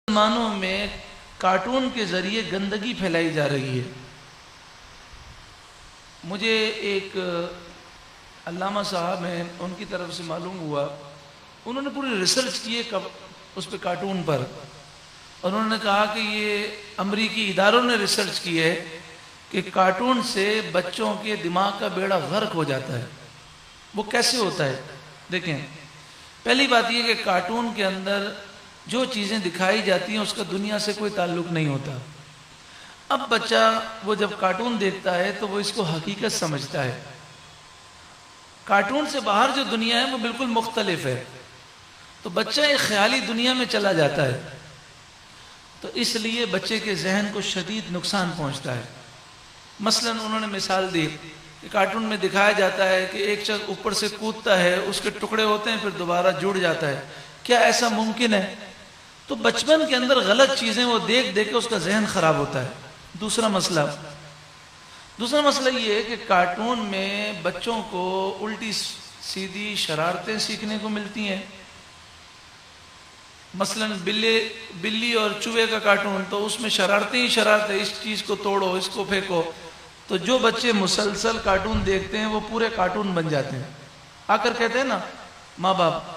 مسلمانوں میں کارٹون کے ذریعے گندگی پھیلائی جا رہی ہے۔ مجھے ایک علامہ صاحب ہیں، ان کی طرف سے معلوم ہوا، انہوں نے پوری ریسرچ کی ہے اس پہ کارٹون پر، اور انہوں نے کہا کہ یہ امریکی اداروں نے ریسرچ کی ہے کہ کارٹون سے بچوں کے دماغ کا بیڑا غرق ہو جاتا ہے۔ وہ کیسے ہوتا ہے؟ دیکھیں، پہلی بات یہ کہ کارٹون کے اندر جو چیزیں دکھائی جاتی ہیں اس کا دنیا سے کوئی تعلق نہیں ہوتا۔ اب بچہ وہ جب کارٹون دیکھتا ہے تو وہ اس کو حقیقت سمجھتا ہے۔ کارٹون سے باہر جو دنیا ہے وہ بالکل مختلف ہے، تو بچہ ایک خیالی دنیا میں چلا جاتا ہے، تو اس لیے بچے کے ذہن کو شدید نقصان پہنچتا ہے۔ مثلا انہوں نے مثال دی کہ کارٹون میں دکھایا جاتا ہے کہ ایک شخص اوپر سے کودتا ہے، اس کے ٹکڑے ہوتے ہیں، پھر دوبارہ جڑ جاتا ہے۔ کیا ایسا ممکن ہے؟ تو بچپن کے اندر غلط چیزیں وہ دیکھ کے اس کا ذہن خراب ہوتا ہے۔ دوسرا مسئلہ یہ ہے کہ کارٹون میں بچوں کو الٹی سیدھی شرارتیں سیکھنے کو ملتی ہیں۔ مثلا بلی اور چوہے کا کارٹون، تو اس میں شرارتیں ہی شرارتیں، اس چیز کو توڑو، اس کو پھینکو۔ تو جو بچے مسلسل کارٹون دیکھتے ہیں وہ پورے کارٹون بن جاتے ہیں۔ آ کر کہتے ہیں نا ماں باپ،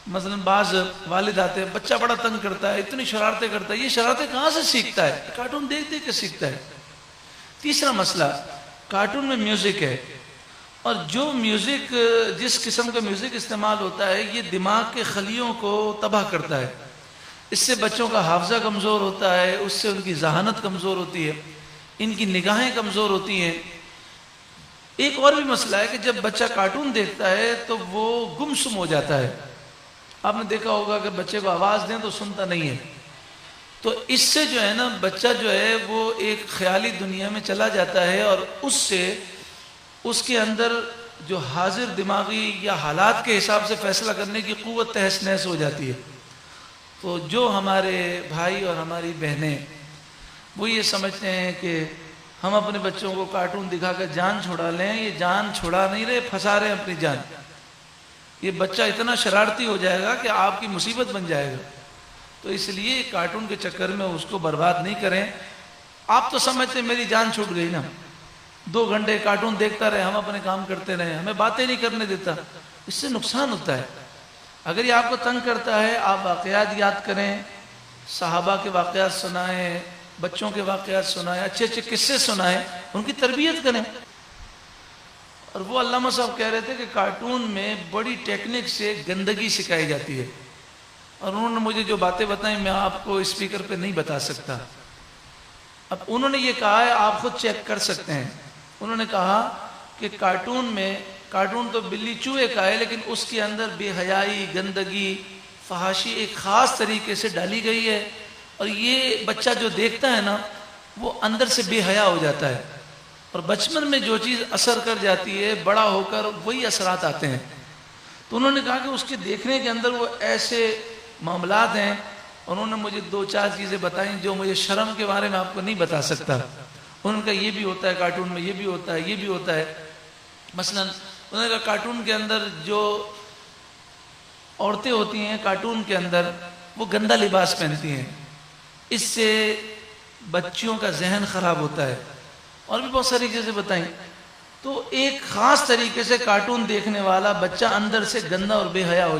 مثلا بعض والد آتے ہیں، بچہ بڑا تنگ کرتا ہے، اتنی شرارتیں کرتا ہے، یہ شرارتیں کہاں سے سیکھتا ہے؟ کارٹون دیکھ دیکھ کے سیکھتا ہے۔ تیسرا مسئلہ، کارٹون میں میوزک ہے، اور جو میوزک، جس قسم کا میوزک استعمال ہوتا ہے، یہ دماغ کے خلیوں کو تباہ کرتا ہے۔ اس سے بچوں کا حافظہ کمزور ہوتا ہے، اس سے ان کی ذہانت کمزور ہوتی ہے، ان کی نگاہیں کمزور ہوتی ہیں۔ ایک اور بھی مسئلہ ہے کہ جب بچہ کارٹون دیکھتا ہے تو وہ گمسم ہو جاتا ہے۔ آپ نے دیکھا ہوگا کہ بچے کو آواز دیں تو سنتا نہیں ہے، تو اس سے جو ہے نا بچہ جو ہے وہ ایک خیالی دنیا میں چلا جاتا ہے، اور اس سے اس کے اندر جو حاضر دماغی یا حالات کے حساب سے فیصلہ کرنے کی قوت تہس نہس ہو جاتی ہے۔ تو جو ہمارے بھائی اور ہماری بہنیں وہ یہ سمجھتے ہیں کہ ہم اپنے بچوں کو کارٹون دکھا کر جان چھڑا لیں، یہ جان چھڑا نہیں رہے، پھنسا رہے ہیں اپنی جان۔ یہ بچہ اتنا شرارتی ہو جائے گا کہ آپ کی مصیبت بن جائے گا۔ تو اس لیے کارٹون کے چکر میں اس کو برباد نہیں کریں۔ آپ تو سمجھتے ہیں میری جان چھوٹ گئی نا، 2 گھنٹے کارٹون دیکھتا رہے، ہم اپنے کام کرتے رہے، ہمیں باتیں نہیں کرنے دیتا، اس سے نقصان ہوتا ہے۔ اگر یہ آپ کو تنگ کرتا ہے، آپ واقعات یاد کریں، صحابہ کے واقعات سنائیں، بچوں کے واقعات سنائیں، اچھے اچھے قصے سنائیں، ان کی تربیت کریں۔ اور وہ علامہ صاحب کہہ رہے تھے کہ کارٹون میں بڑی ٹیکنک سے گندگی سکھائی جاتی ہے، اور انہوں نے مجھے جو باتیں بتائیں میں آپ کو اسپیکر پہ نہیں بتا سکتا۔ اب انہوں نے یہ کہا ہے، آپ خود چیک کر سکتے ہیں۔ انہوں نے کہا کہ کارٹون تو بلی چوہے کا ہے، لیکن اس کے اندر بے حیائی، گندگی، فحاشی ایک خاص طریقے سے ڈالی گئی ہے، اور یہ بچہ جو دیکھتا ہے نا وہ اندر سے بے حیا ہو جاتا ہے، اور بچپن میں جو چیز اثر کر جاتی ہے بڑا ہو کر وہی اثرات آتے ہیں۔ تو انہوں نے کہا کہ اس کے دیکھنے کے اندر وہ ایسے معاملات ہیں، انہوں نے مجھے 2-4 چیزیں بتائیں جو مجھے شرم کے بارے میں آپ کو نہیں بتا سکتا۔ انہوں نے کہا یہ بھی ہوتا ہے کارٹون میں، یہ بھی ہوتا ہے، یہ بھی ہوتا ہے۔ مثلا انہوں نے کہا کارٹون کے اندر جو عورتیں ہوتی ہیں کارٹون کے اندر وہ گندا لباس پہنتی ہیں، اس سے بچیوں کا ذہن خراب ہوتا ہے، اور بھی بہت ساری چیزیں بتائیں۔ تو ایک خاص طریقے سے کارٹون دیکھنے والا بچہ اندر سے گندا اور بے حیا ہو